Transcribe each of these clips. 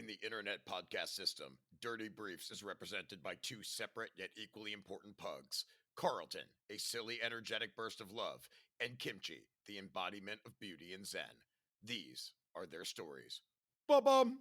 In the internet podcast system, Dirty Briefs is represented by two separate yet equally important pugs: Carlton, a silly, energetic burst of love, and Kimchi, the embodiment of beauty and zen. These are their stories. Bum.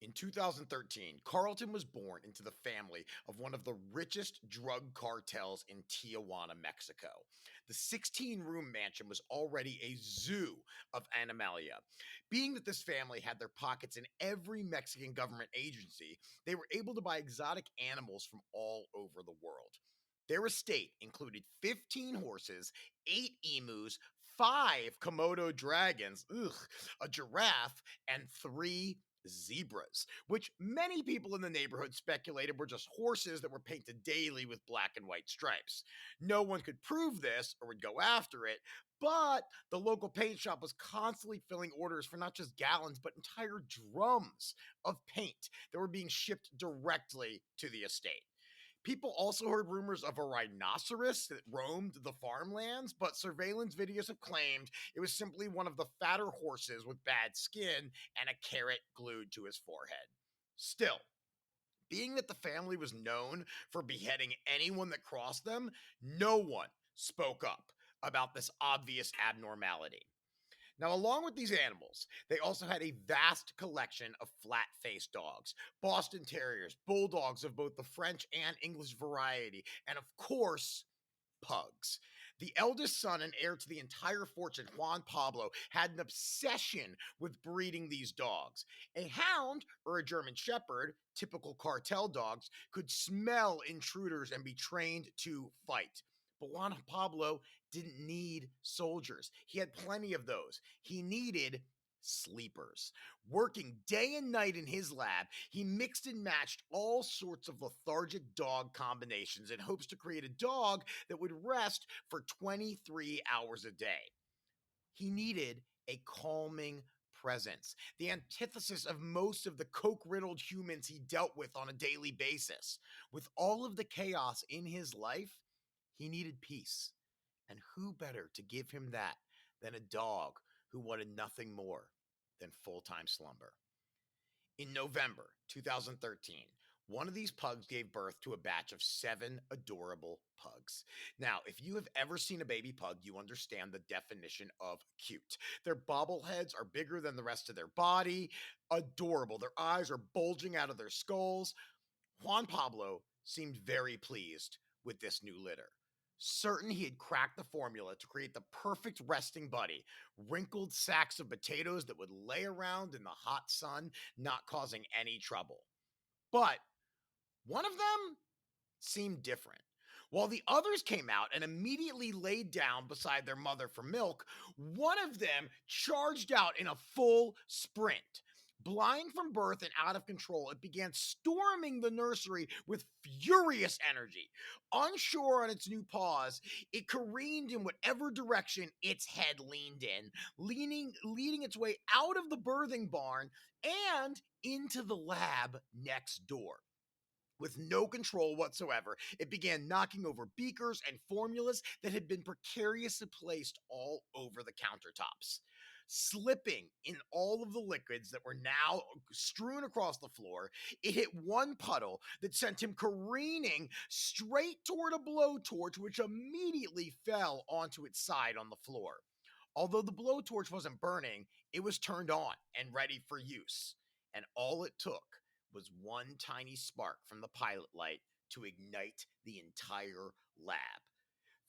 In 2013, Carlton was born into the family of one of the richest drug cartels in Tijuana, Mexico. The 16-room mansion was already a zoo of animalia. Being that this family had their pockets in every Mexican government agency, they were able to buy exotic animals from all over the world. Their estate included 15 horses, 8 emus, 5 Komodo dragons, a giraffe, and 3 zebras, which many people in the neighborhood speculated were just horses that were painted daily with black and white stripes. No one could prove this or would go after it, but the local paint shop was constantly filling orders for not just gallons, but entire drums of paint that were being shipped directly to the estate. People also heard rumors of a rhinoceros that roamed the farmlands, but surveillance videos have claimed it was simply one of the fatter horses with bad skin and a carrot glued to his forehead. Still, being that the family was known for beheading anyone that crossed them, no one spoke up about this obvious abnormality. Now, along with these animals, they also had a vast collection of flat faced dogs: Boston Terriers, bulldogs of both the French and English variety, and of course, pugs. The eldest son and heir to the entire fortune, Juan Pablo, had an obsession with breeding these dogs. A hound, or a German shepherd, typical cartel dogs, could smell intruders and be trained to fight. But Juan Pablo didn't need soldiers. He had plenty of those. He needed sleepers. Working day and night in his lab, he mixed and matched all sorts of lethargic dog combinations in hopes to create a dog that would rest for 23 hours a day. He needed a calming presence, the antithesis of most of the coke-riddled humans he dealt with on a daily basis. With all of the chaos in his life, he needed peace. And who better to give him that than a dog who wanted nothing more than full-time slumber? In November 2013, one of these pugs gave birth to a batch of 7 adorable pugs. Now, if you have ever seen a baby pug, you understand the definition of cute. Their bobbleheads are bigger than the rest of their body, adorable. Their eyes are bulging out of their skulls. Juan Pablo seemed very pleased with this new litter. Certain he had cracked the formula to create the perfect resting buddy: wrinkled sacks of potatoes that would lay around in the hot sun, not causing any trouble. But one of them seemed different. While the others came out and immediately laid down beside their mother for milk, one of them charged out in a full sprint. Blind from birth and out of control, it began storming the nursery with furious energy. Unsure on its new paws, it careened in whatever direction its head leaned in, leading its way out of the birthing barn and into the lab next door. With no control whatsoever, it began knocking over beakers and formulas that had been precariously placed all over the countertops. Slipping in all of the liquids that were now strewn across the floor, it hit one puddle that sent him careening straight toward a blowtorch, which immediately fell onto its side on the floor. Although the blowtorch wasn't burning, it was turned on and ready for use. And all it took was one tiny spark from the pilot light to ignite the entire lab.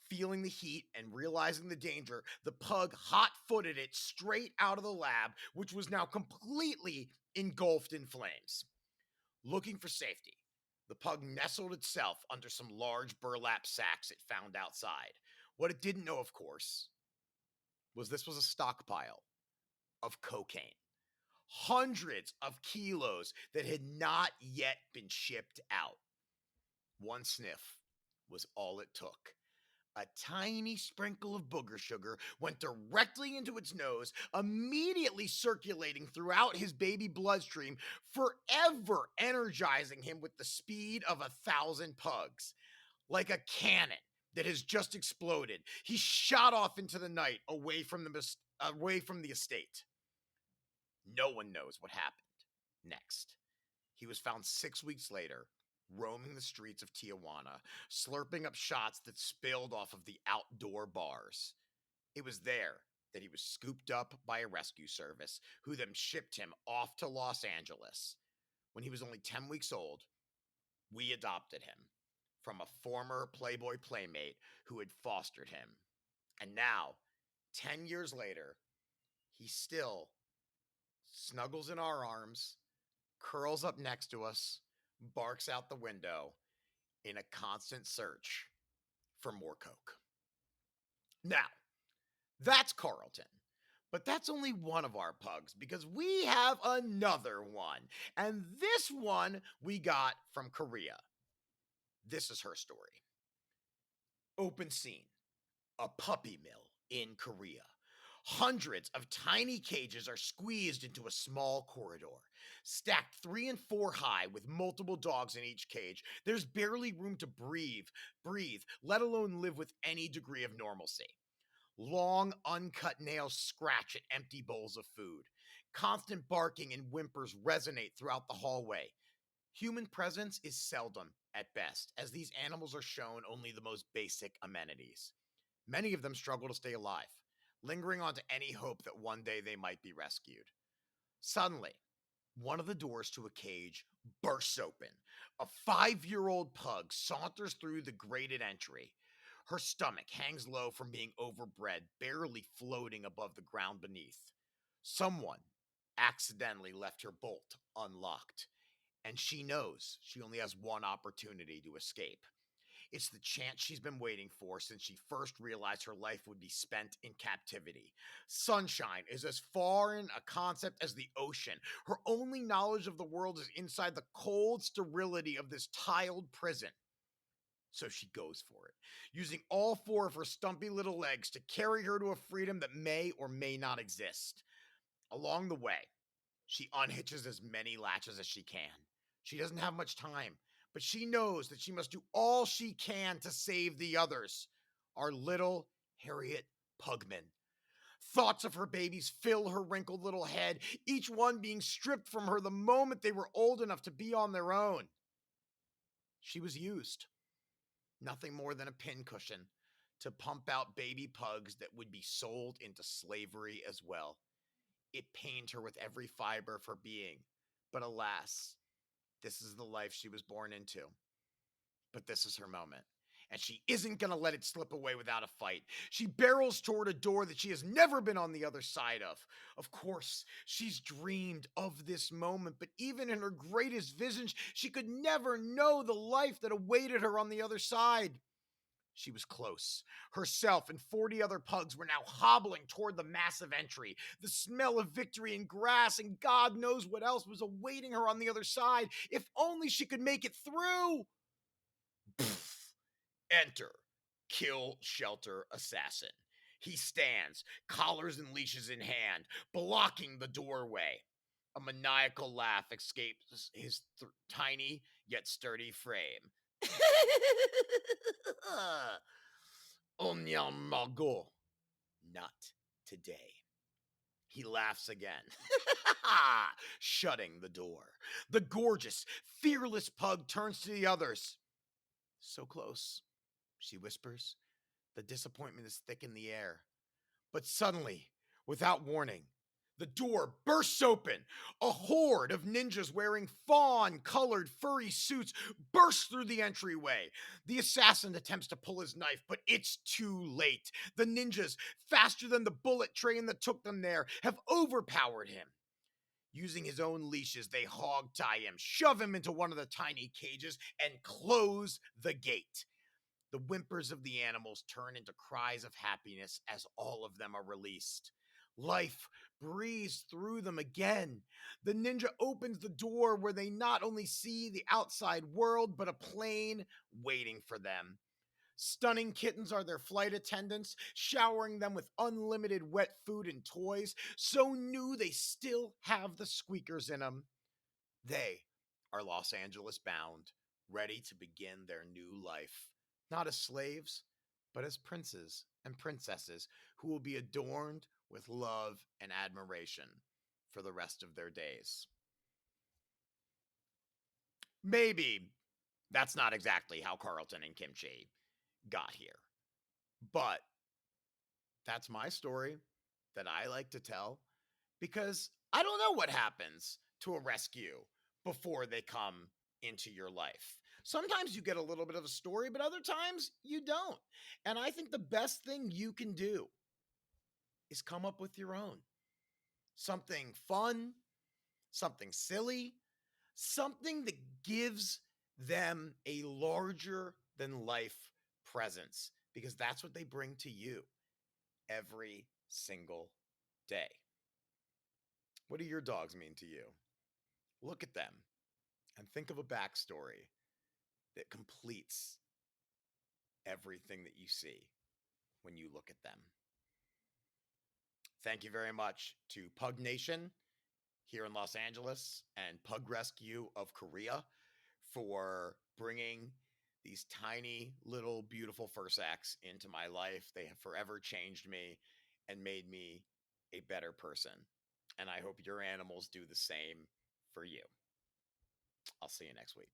Feeling the heat and realizing the danger, the pug hot-footed it straight out of the lab, which was now completely engulfed in flames. Looking for safety, the pug nestled itself under some large burlap sacks it found outside. What it didn't know, of course, was this was a stockpile of cocaine. Hundreds of kilos that had not yet been shipped out. One sniff was all it took. A tiny sprinkle of booger sugar went directly into its nose, immediately circulating throughout his baby bloodstream, forever energizing him with the speed of 1,000 pugs. Like a cannon that has just exploded, he shot off into the night away from the estate. No one knows what happened. Next, he was found 6 weeks later, roaming the streets of Tijuana, slurping up shots that spilled off of the outdoor bars. It was there that he was scooped up by a rescue service, who then shipped him off to Los Angeles. When he was only 10 weeks old, we adopted him from a former Playboy playmate who had fostered him. And now, 10 years later, he still snuggles in our arms, curls up next to us, barks out the window in a constant search for more Coke. Now, that's Carlton. But that's only one of our pugs because we have another one. And this one we got from Korea. This is her story. Open scene, a puppy mill in Korea. Hundreds of tiny cages are squeezed into a small corridor, stacked 3 and 4 high with multiple dogs in each cage. There's barely room to breathe, let alone live with any degree of normalcy. Long, uncut nails scratch at empty bowls of food. Constant barking and whimpers resonate throughout the hallway. Human presence is seldom at best, as these animals are shown only the most basic amenities. Many of them struggle to stay alive, lingering on to any hope that one day they might be rescued. Suddenly, one of the doors to a cage bursts open. A 5-year-old pug saunters through the grated entry. Her stomach hangs low from being overbred, barely floating above the ground beneath. Someone accidentally left her bolt unlocked, and she knows she only has one opportunity to escape. It's the chance she's been waiting for since she first realized her life would be spent in captivity. Sunshine is as foreign a concept as the ocean. Her only knowledge of the world is inside the cold sterility of this tiled prison. So she goes for it, using all 4 of her stumpy little legs to carry her to a freedom that may or may not exist. Along the way, she unhitches as many latches as she can. She doesn't have much time, but she knows that she must do all she can to save the others. Our little Harriet Pugman. Thoughts of her babies fill her wrinkled little head, each one being stripped from her the moment they were old enough to be on their own. She was used. Nothing more than a pincushion to pump out baby pugs that would be sold into slavery as well. It pained her with every fiber of her being. But alas, this is the life she was born into. But this is her moment. And she isn't going to let it slip away without a fight. She barrels toward a door that she has never been on the other side of. Of course, she's dreamed of this moment, but even in her greatest visions, she could never know the life that awaited her on the other side. She was close. Herself and 40 other pugs were now hobbling toward the massive entry. The smell of victory and grass and God knows what else was awaiting her on the other side. If only she could make it through. Pfft. Enter Kill Shelter Assassin. He stands, collars and leashes in hand, blocking the doorway. A maniacal laugh escapes his tiny yet sturdy frame. Onion Margot. Not today. He laughs again, shutting the door. The gorgeous, fearless pug turns to the others. So close, she whispers. The disappointment is thick in the air. But suddenly, without warning, the door bursts open. A horde of ninjas wearing fawn-colored furry suits bursts through the entryway. The assassin attempts to pull his knife, but it's too late. The ninjas, faster than the bullet train that took them there, have overpowered him. Using his own leashes, they hog-tie him, shove him into one of the tiny cages, and close the gate. The whimpers of the animals turn into cries of happiness as all of them are released. Life breathes through them again. The ninja opens the door where they not only see the outside world, but a plane waiting for them. Stunning kittens are their flight attendants, showering them with unlimited wet food and toys, so new they still have the squeakers in them. They are Los Angeles bound, ready to begin their new life. Not as slaves, but as princes and princesses who will be adorned with love and admiration for the rest of their days. maybe that's not exactly how Carlton and Kimchi got here, but that's my story that I like to tell because I don't know what happens to a rescue before they come into your life. Sometimes you get a little bit of a story, but other times you don't. And I think the best thing you can do is come up with your own. Something fun, something silly, something that gives them a larger than life presence because that's what they bring to you every single day. What do your dogs mean to you? Look at them and think of a backstory that completes everything that you see when you look at them. Thank you very much to Pug Nation here in Los Angeles and Pug Rescue of Korea for bringing these tiny little beautiful fur sacks into my life. They have forever changed me and made me a better person. And I hope your animals do the same for you. I'll see you next week.